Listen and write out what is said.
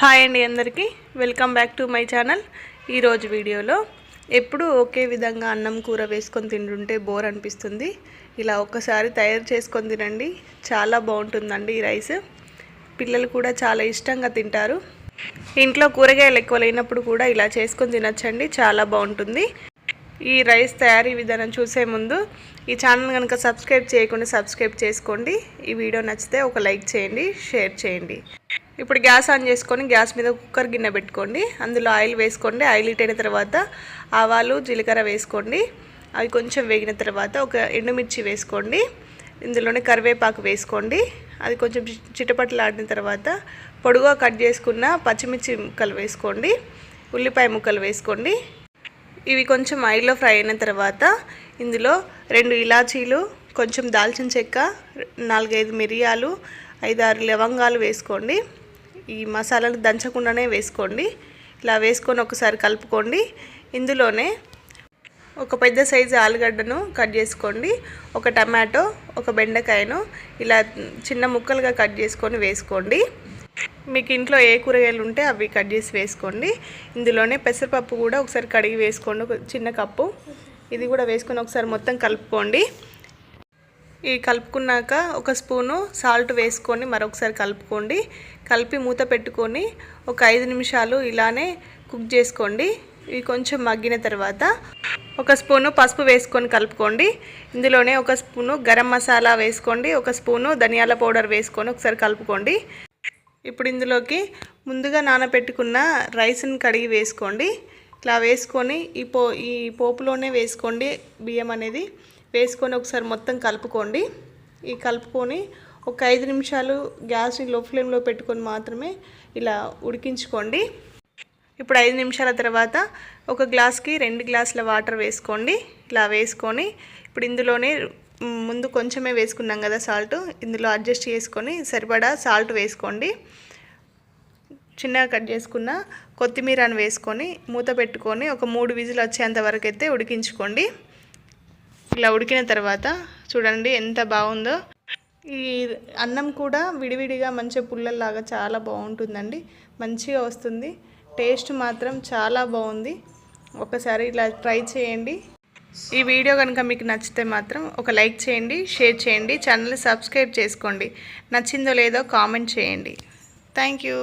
Hi అండి అందరికీ welcome back to my channel. ఈరోజు వీడియోలో ఎప్పుడు ఒకే విధంగా అన్నం కూర వేసుకొని తింటుంటే బోర్ అనిపిస్తుంది. ఇలా ఒక్కసారి తయారు చేసుకొని తినండి, చాలా బాగుంటుందండి. ఈ రైస్ పిల్లలు కూడా చాలా ఇష్టంగా తింటారు. ఇంట్లో కూరగాయలు ఎక్కువ లేనప్పుడు కూడా ఇలా చేసుకొని తినచ్చండి, చాలా బాగుంటుంది. ఈ రైస్ తయారీ విధానం చూసే ముందు ఈ ఛానల్ కనుక సబ్స్క్రైబ్ చేయకుండా సబ్స్క్రైబ్ చేసుకోండి. ఈ వీడియో నచ్చితే ఒక లైక్ చేయండి, షేర్ చేయండి. ఇప్పుడు గ్యాస్ ఆన్ చేసుకొని గ్యాస్ మీద కుక్కర్ గిన్నె పెట్టుకోండి. అందులో ఆయిల్ వేసుకోండి. ఆయిల్ హీట్ అయిన తర్వాత ఆవాలు జీలకర్ర వేసుకోండి. అవి కొంచెం వేగిన తర్వాత ఒక ఎండుమిర్చి వేసుకోండి. ఇందులోనే కరివేపాకు వేసుకోండి. అది కొంచెం చిటపటలాడిన తర్వాత పొడుగా కట్ చేసుకున్న పచ్చిమిర్చి ముక్కలు వేసుకోండి. ఉల్లిపాయ ముక్కలు వేసుకోండి. ఇవి కొంచెం ఆయిల్లో ఫ్రై అయిన తర్వాత ఇందులో 2 ఇలాచీలు, కొంచెం దాల్చిన చెక్క, 4-5 మిరియాలు, 5-6 లవంగాలు వేసుకోండి. ఈ మసాలాలు దంచకుండానే వేసుకోండి. ఇలా వేసుకొని ఒకసారి కలుపుకోండి. ఇందులోనే ఒక పెద్ద సైజు ఆలుగడ్డను కట్ చేసుకోండి. ఒక టమాటో, ఒక బెండకాయను ఇలా చిన్న ముక్కలుగా కట్ చేసుకొని వేసుకోండి. మీకు ఇంట్లో ఏ కూరగాయలు ఉంటే అవి కట్ చేసి వేసుకోండి. ఇందులోనే పెసరపప్పు కూడా ఒకసారి కడిగి వేసుకోండి, ఒక చిన్న కప్పు. ఇది కూడా వేసుకొని ఒకసారి మొత్తం కలుపుకోండి. ఈ కలుపుకున్నాక ఒక స్పూను సాల్ట్ వేసుకొని మరొకసారి కలుపుకోండి. కలిపి మూత పెట్టుకొని ఒక 5 నిమిషాలు ఇలానే కుక్ చేసుకోండి. ఇవి కొంచెం మగ్గిన తర్వాత ఒక స్పూను పసుపు వేసుకొని కలుపుకోండి. ఇందులోనే ఒక స్పూను గరం మసాలా వేసుకోండి. ఒక స్పూను ధనియాల పౌడర్ వేసుకొని ఒకసారి కలుపుకోండి. ఇప్పుడు ఇందులోకి ముందుగా నానబెట్టుకున్న రైస్ని కడిగి వేసుకోండి. ఇట్లా వేసుకొని ఈ పోపులోనే వేసుకోండి. బియ్యం అనేది వేసుకొని ఒకసారి మొత్తం కలుపుకోండి. ఈ కలుపుకొని ఒక 5 నిమిషాలు గ్యాస్ని లో ఫ్లేమ్లో పెట్టుకొని మాత్రమే ఇలా ఉడికించుకోండి. ఇప్పుడు 5 నిమిషాల తర్వాత ఒక గ్లాస్కి 2 గ్లాసుల వాటర్ వేసుకోండి. ఇలా వేసుకొని ఇప్పుడు ఇందులోనే ముందు కొంచెమే వేసుకున్నాం కదా సాల్ట్, ఇందులో అడ్జస్ట్ చేసుకొని సరిపడా సాల్ట్ వేసుకోండి. చిన్నగా కట్ చేసుకున్న కొత్తిమీరను వేసుకొని మూత పెట్టుకొని ఒక 3 విజిల్ వచ్చేంత వరకు అయితే ఉడికించుకోండి. ఇలా ఉడికిన తర్వాత చూడండి ఎంత బాగుందో. ఈ అన్నం కూడా విడివిడిగా మంచిగా పుల్లల్లాగా చాలా బాగుంటుందండి, మంచిగా వస్తుంది. టేస్ట్ మాత్రం చాలా బాగుంది. ఒకసారి ఇలా ట్రై చేయండి. ఈ వీడియో కనుక మీకు నచ్చితే మాత్రం ఒక లైక్ చేయండి, షేర్ చేయండి, ఛానల్ని సబ్స్క్రైబ్ చేసుకోండి. నచ్చిందో లేదో కామెంట్ చేయండి. Thank you.